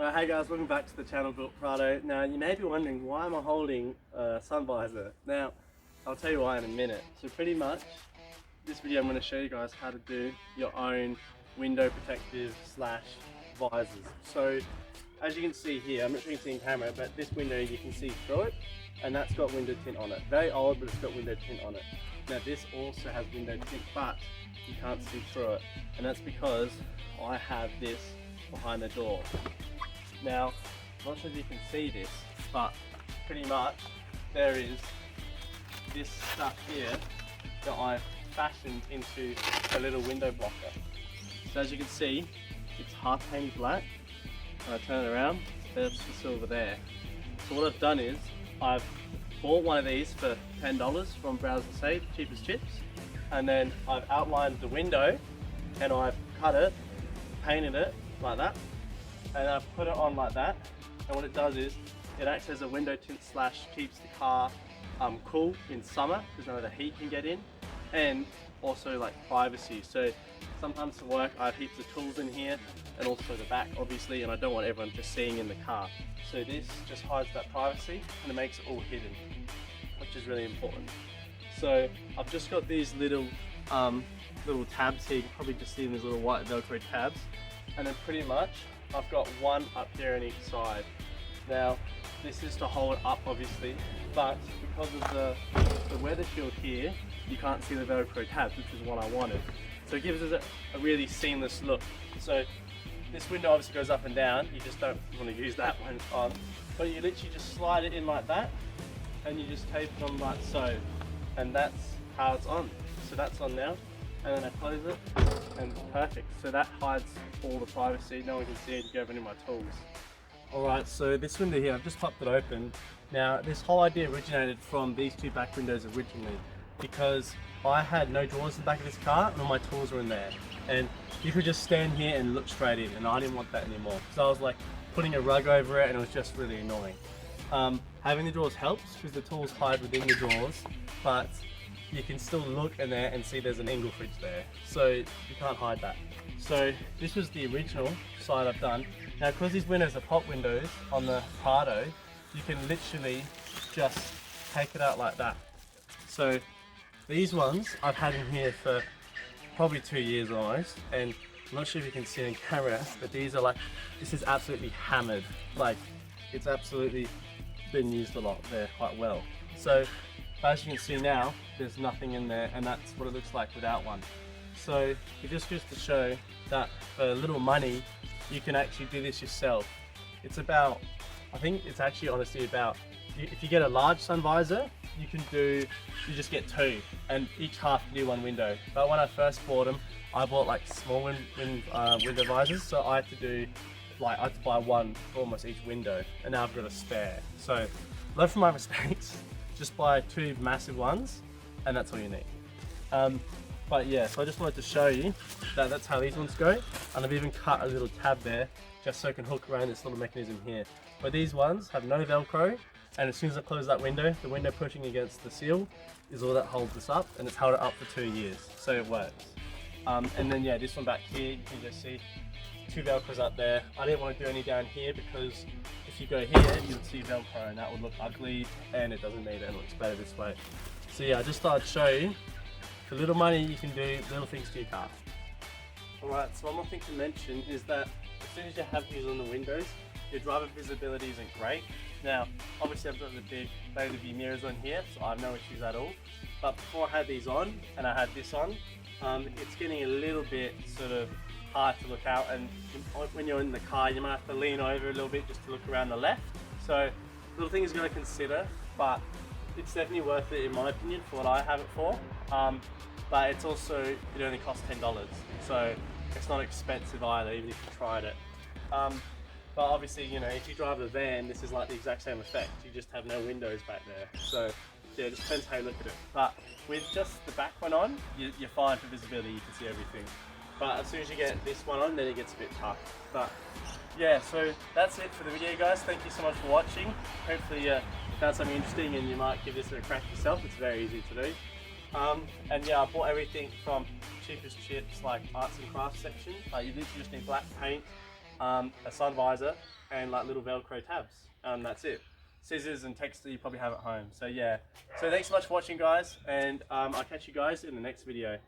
Hey guys, welcome back to the channel Built Prado. Now you may be wondering, why am I holding a sun visor? Now I'll tell you why in a minute. So pretty much this video I'm going to show you guys how to do your own window protective slash visors. So as you can see here, I'm not sure you can see in camera, but this window you can see through it, and that's got window tint on it. Very old, but it's got window tint on it. Now this also has window tint, but you can't see through it, and that's because I have this behind the door. Now, I'm not sure if you can see this, but pretty much there is this stuff here that I've fashioned into a little window blocker. So as you can see, it's half painted black. When I turn it around, there's the silver there. So what I've done is, I've bought one of these for $10 from Browse and Save, cheapest chips, and then I've outlined the window and I've cut it, painted it like that, and I've put it on like that. And what it does is it acts as a window tint slash keeps the car cool in summer because none of the heat can get in, and also like privacy. So sometimes for work I have heaps of tools in here, and also the back obviously, and I don't want everyone just seeing in the car. So this just hides that privacy and it makes it all hidden, which is really important. So I've just got these little tabs here. You can probably just see these little white Velcro tabs, and then pretty much I've got one up here on each side. Now this is to hold up obviously, but because of the weather shield here, you can't see the Velcro tabs, which is what I wanted. So it gives us a really seamless look. So this window obviously goes up and down, you just don't want to use that one on, but you literally just slide it in like that, and you just tape it on like so, and that's how it's on. So that's on now, and then I close it, and it's perfect. So that hides all the privacy, no one can see it, you go over any of my tools. Alright, so this window here, I've just popped it open. Now this whole idea originated from these two back windows originally, because I had no drawers in the back of this car and all my tools were in there. And you could just stand here and look straight in, and I didn't want that anymore. So I was like putting a rug over it, and it was just really annoying. Having the drawers helps because the tools hide within the drawers, but you can still look in there and see there's an angle fridge there. So you can't hide that. So this was the original side I've done. Now because these windows are pop windows on the Prado, you can literally just take it out like that. So these ones I've had in here for probably 2 years almost, and I'm not sure if you can see in camera, but these are like, this is absolutely hammered. Like, it's absolutely been used a lot there quite well. So as you can see now, there's nothing in there, and that's what it looks like without one. So it just goes to show that for little money, you can actually do this yourself. It's about, I think it's actually honestly about, if you get a large sun visor, you just get two, and each half can do one window. But when I first bought them, I bought like small window visors, so I had to buy one for almost each window, and now I've got a spare. So learn from my mistakes, just buy two massive ones, and that's all you need. But yeah, so I just wanted to show you that that's how these ones go, and I've even cut a little tab there just so I can hook around this little mechanism here. But these ones have no Velcro, and as soon as I close that window, the window pushing against the seal is all that holds this up, and it's held it up for 2 years, so it works. And then yeah, this one back here, you can just see two Velcros up there. I didn't want to do any down here because if you go here, you would see Velcro, and that would look ugly, and it doesn't need it, and it looks better this way. So yeah, I just thought I'd show you, for little money you can do little things to your car. Alright, so one more thing to mention is that as soon as you have these on the windows, your driver visibility isn't great. Now, obviously I've got the big Bailey view mirrors on here, so I have no issues at all. But before I had these on, and I had this on, it's getting a little bit sort of hard to look out, and when you're in the car, you might have to lean over a little bit just to look around the left. So, little things you've got to consider, but it's definitely worth it in my opinion for what I have it for. But it's also, it only costs $10, so it's not expensive either, even if you tried it. But obviously, you know, if you drive a van, this is like the exact same effect. You just have no windows back there. So yeah, it just depends how you look at it. But with just the back one on, you're fine for visibility, you can see everything. But as soon as you get this one on, then it gets a bit tough. But yeah, so that's it for the video, guys. Thank you so much for watching. Hopefully you found something interesting and you might give this a crack yourself. It's very easy to do. And yeah, I bought everything from cheapest chips, like arts and crafts section. You literally just need black paint, a sun visor, and like little Velcro tabs. That's it. Scissors and texter you probably have at home. So yeah. So thanks so much for watching, guys, and I'll catch you guys in the next video.